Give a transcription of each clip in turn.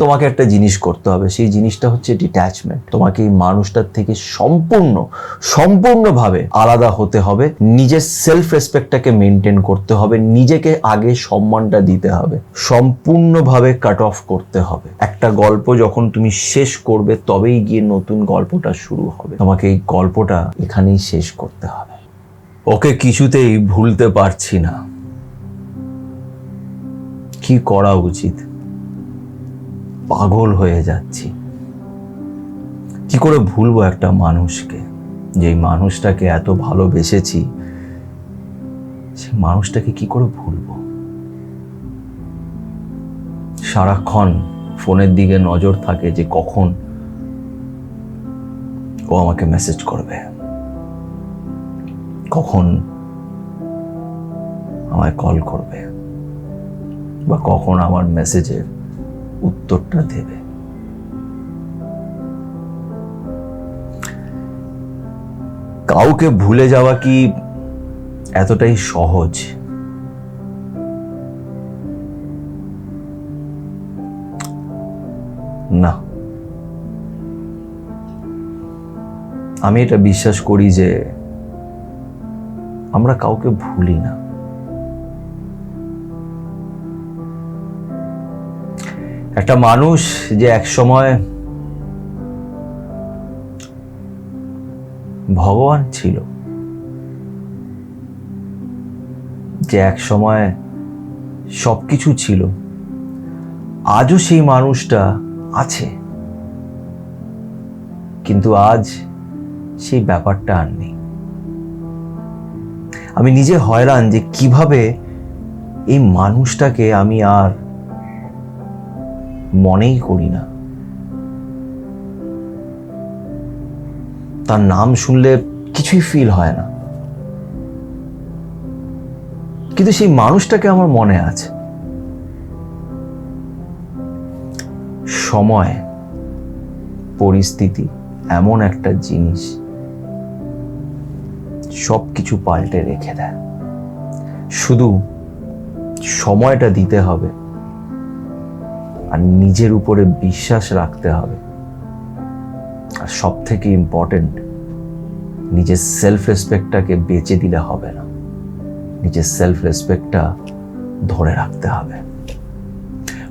তোমাকে একটা জিনিস করতে হবে, সেই জিনিসটা হচ্ছে ডিট্যাচমেন্ট। তোমাকে এই মানুষটার থেকে সম্পূর্ণভাবে আলাদা হতে হবে, নিজের সেলফ রেসপেক্টটাকে মেনটেন করতে হবে, নিজেকে আগে সম্মানটা দিতে হবে, সম্পূর্ণভাবে কাট অফ করতে হবে। একটা গল্প যখন তুমি শেষ করবে তবেই গিয়ে নতুন গল্পটা শুরু হবে। তোমাকে এই গল্পটা এখানেই শেষ করতে হবে। ওকে কিছুতেই ভুলতে পারছি না, কি করা উচিত? পাগল হয়ে যাচ্ছি। কি করে ভুলবো একটা মানুষকে, যেই মানুষটাকে এত ভালোবেসেছি, সেই মানুষটাকে কি করে ভুলবো? সারাক্ষণ ফোনের দিকে নজর থাকে যে কখন ও আমাকে মেসেজ করবে, কখন আমায় কল করবে, বা কখন আমার মেসেজের উত্তরটা দেবে। কাউকে ভুলে যাওয়া কি এতটাই সহজ? না, আমি এটা বিশ্বাস করি যে আমরা কাউকে ভুলি না। একটা মানুষ যে একসময় ভগবান ছিল, যে একসময় সবকিছু ছিল, আজও সেই মানুষটা আছে, কিন্তু আজ সেই ব্যাপারটা আর নেই। আমি নিজে হয়রান যে কিভাবে এই মানুষটাকে আমি আর মনেই করি না। তার নাম শুনলে কিছুই ফিল হয় না, কিন্তু সেই মানুষটাকে আমার মনে আছে। সময়, পরিস্থিতি এমন একটা জিনিস, সবকিছু পাল্টে রেখে দেয়। শুধু সময়টা দিতে হবে আর নিজের উপরে বিশ্বাস রাখতে হবে। আর সব থেকে ইম্পর্টেন্ট, নিজের সেলফ রেসপেক্টটাকে বেচে দিলে হবে না, নিজের সেলফ রেসপেক্টটা ধরে রাখতে হবে।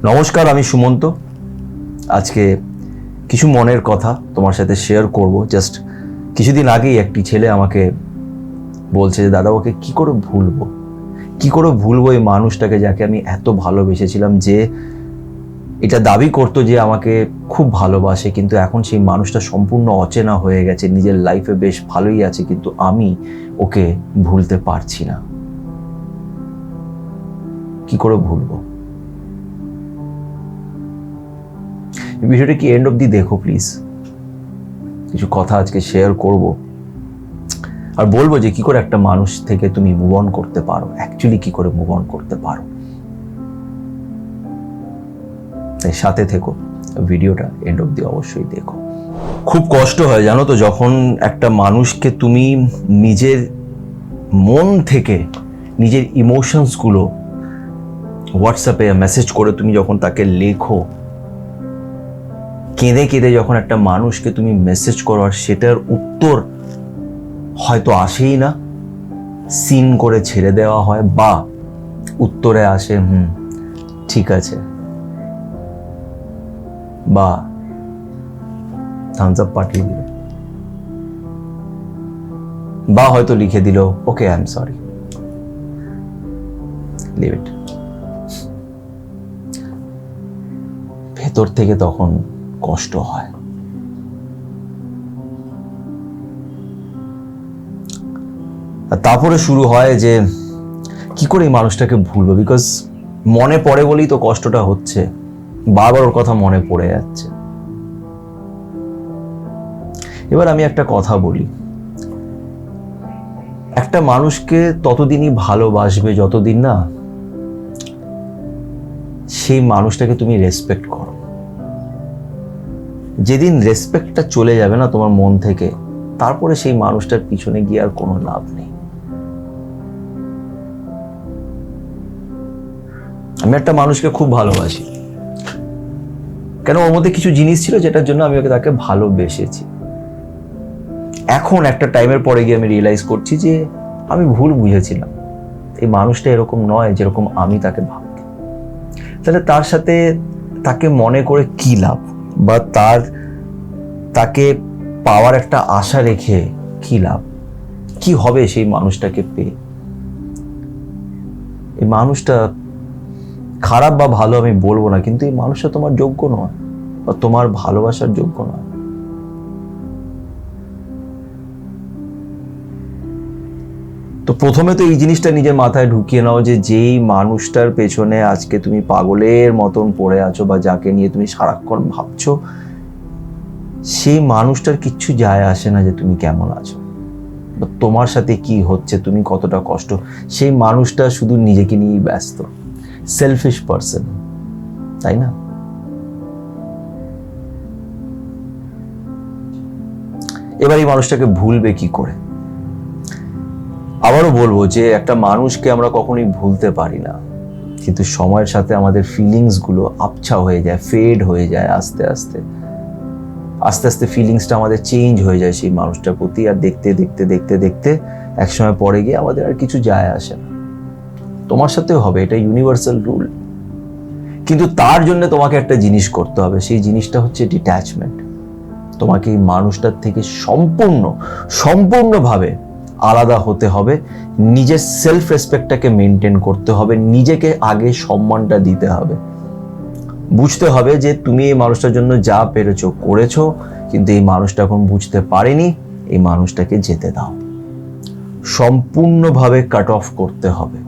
নমস্কার, আমি সুমন্ত। আজকে কিছু মনের কথা তোমার সাথে শেয়ার করব। জাস্ট কিছুদিন আগেই একটি ছেলে আমাকে বলছে যে দাদা, ওকে কি করে ভুলবো এই মানুষটাকে যাকে আমি এত ভালোবেসেছিলাম, যে এটা দাবি করতো যে আমাকে খুব ভালোবাসে, কিন্তু এখন সেই মানুষটা সম্পূর্ণ অচেনা হয়ে গেছে, নিজের লাইফে বেশ ভালোই আছে, কিন্তু আমি ওকে ভুলতে পারছি না। কি করে ভুলবো? এই বিষয়টা কি এন্ড অব্দি দেখো প্লিজ। কিছু কথা আজকে শেয়ার করব, আর বলবো যে কি করে একটা মানুষ থেকে তুমি মুভ অন করতে পারো, অ্যাকচুয়ালি কি করে মুভ অন করতে পারো। তাই সাথে থেকো, ভিডিওটা এন্ড অব্দি অবশ্যই দেখো। খুব কষ্ট হয় জানো তো, যখন একটা মানুষকে তুমি নিজের মন থেকে নিজের ইমোশনসগুলো হোয়াটসঅ্যাপে মেসেজ করে তুমি যখন তাকে লেখো, কেঁদে কেঁদে যখন একটা মানুষকে তুমি মেসেজ করো, আর সেটার উত্তর হয়তো আসেই না, সিন করে ছেড়ে দেওয়া হয়, বা উত্তরে আসে ঠিক আছে, বা থামস আপ পাঠিয়ে দিল, বা হয়তো লিখে দিল okay I am sorry, leave it. ভেতর থেকে তখন কষ্ট হয়। আর তারপরে শুরু হয় যে কি করে এই মানুষটাকে ভুলবো, বিকজ মনে পড়ে বলেই তো কষ্টটা হচ্ছে, বারবার ওর কথা মনে পড়ে যাচ্ছে। এবার আমি একটা কথা বলি, একটা মানুষকে ততদিনই ভালোবাসবে যতদিন না সেই মানুষটাকে তুমি রেসপেক্ট করো। যেদিন রেসপেক্টটা চলে যাবে না তোমার মন থেকে, তারপরে সেই মানুষটার পিছনে গিয়ে আর কোনো লাভ নেই। আমি একটা মানুষকে খুব ভালোবাসি, কেন ওর মধ্যে কিছু জিনিস ছিল যেটার জন্য আমি তাকে ভালোবেসেছি। এখন একটা টাইমের পরে গিয়ে আমি রিয়েলাইজ করছি যে আমি ভুল বুঝেছিলাম, এই মানুষটা এরকম নয় যেরকম আমি তাকে ভাবতাম। তাহলে তার সাথে তাকে মনে করে কি লাভ, বা তাকে পাওয়ার একটা আশা রেখে কি লাভ? কি হবে সেই মানুষটাকে পেয়ে? এই মানুষটা খারাপ বা ভালো আমি বলবো না, কিন্তু এই মানুষটা তোমার যোগ্য নয় বা তোমার ভালোবাসার যোগ্য নয়। তো প্রথমে তো এই জিনিসটা নিজের মাথায় ঢুকিয়ে নাও যে যেই মানুষটার পেছনে আজকে তুমি পাগলের মতন পড়ে আছো বা যাকে নিয়ে তুমি সারাক্ষণ ভাবছো, সেই মানুষটার কিচ্ছু যায় আসে না যে তুমি কেমন আছো বা তোমার সাথে কি হচ্ছে, তুমি কতটা কষ্ট। সেই মানুষটা শুধু নিজেকে নিয়েই ব্যস্ত, সেলফিশ পারসন, তাই না? এবার এই মানুষটাকে ভুলবে কি করে? আবারও বলবো যে একটা মানুষকে আমরা কখনোই ভুলতে পারি না, কিন্তু সময়ের সাথে আমাদের ফিলিংস গুলো আবছা হয়ে যায়, ফেড হয়ে যায়, আস্তে আস্তে আস্তে আস্তে ফিলিংসটা আমাদের চেঞ্জ হয়ে যায় সেই মানুষটার প্রতি। আর দেখতে দেখতে দেখতে দেখতে একসময় পরে গিয়ে আমাদের আর কিছু যায় আসে না। তোমার সাথেও হবে, এটা ইউনিভার্সাল রুল। কিন্তু তার জন্য তোমাকে একটা জিনিস করতে হবে, সেই জিনিসটা হচ্ছে ডিট্যাচমেন্ট। তোমাকে এই মানুষটার থেকে সম্পূর্ণভাবে আলাদা হতে হবে, নিজের সেলফ রেসপেক্টটাকে মেনটেন করতে হবে, নিজেকে আগে সম্মানটা দিতে হবে। বুঝতে হবে যে তুমি এই মানুষটার জন্য যা পেরেছো করেছো, কিন্তু এই মানুষটা এখন বুঝতে পারেনি, এই মানুষটাকে যেতে দাও। সম্পূর্ণভাবে কাট অফ করতে হবে।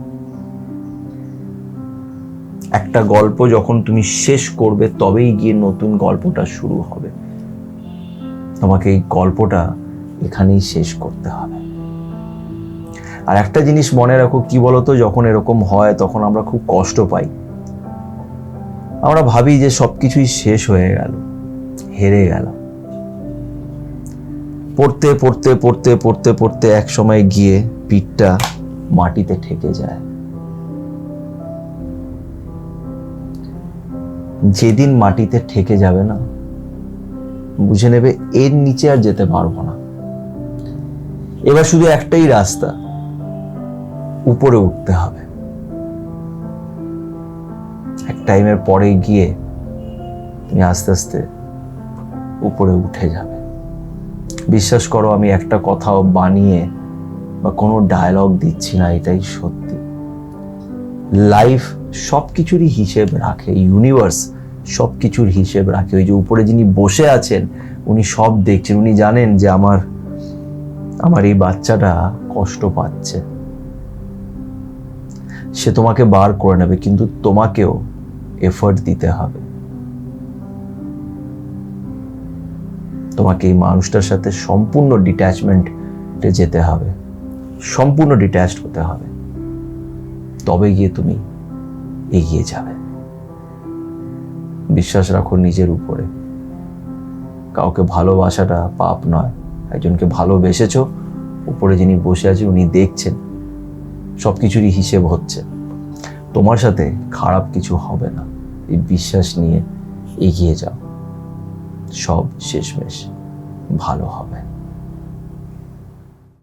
একটা গল্প যখন তুমি শেষ করবে তবেই গিয়ে নতুন গল্পটা শুরু হবে। তোমাকে এই গল্পটা এখানেই শেষ করতে হবে। আর একটা জিনিস মনে রাখো, কি বলতো, যখন এরকম হয় তখন আমরা খুব কষ্ট পাই। আমরা ভাবি যে সবকিছুই শেষ হয়ে গেল, হেরে গেল। পড়তে পড়তে পড়তে পড়তে পড়তে এক সময় গিয়ে পিঠটা মাটিতে ঠেকে যায়। যেদিন মাটিতে ঠেকে যাবে না, বুঝে নেবে এর নিচে আর যেতে পারবো না। এবার শুধু একটাই রাস্তা, উপরে উঠতে হবে। এক টাইমের পরে গিয়ে তুমি আস্তে আস্তে উপরে উঠে যাবে। বিশ্বাস করো, আমি একটা কথাও বানিয়ে বা কোনো ডায়লগ দিচ্ছি না, এটাই সত্যি। লাইফ সবকিছুরই হিসেব রাখে, ইউনিভার্স সবকিছুর হিসেব রাখে। ওই যে উপরে যিনি বসে আছেন, উনি সব দেখছেন। উনি জানেন যে আমার এই বাচ্চাটা কষ্ট পাচ্ছে, সে তোমাকে বার করে নেবে, কিন্তু তোমাকেও এফর্ট দিতে হবে। তোমাকে এই মানুষটার সাথে সম্পূর্ণ ডিট্যাচমেন্টে যেতে হবে, সম্পূর্ণ ডিট্যাচড হতে হবে, তবে গিয়ে তুমি এগিয়ে যাবে। বিশ্বাস রাখো নিজের উপরে। কাউকে ভালোবাসাটা পাপ নয়। একজনকে ভালোবেসেছো, উপরে যিনি বসে আছেন উনি দেখছেন, সবকিছুরই হিসেব হচ্ছে। তোমার সাথে খারাপ কিছু হবে না, এই বিশ্বাস নিয়ে এগিয়ে যাও, সব শেষমেশ ভালো হবে।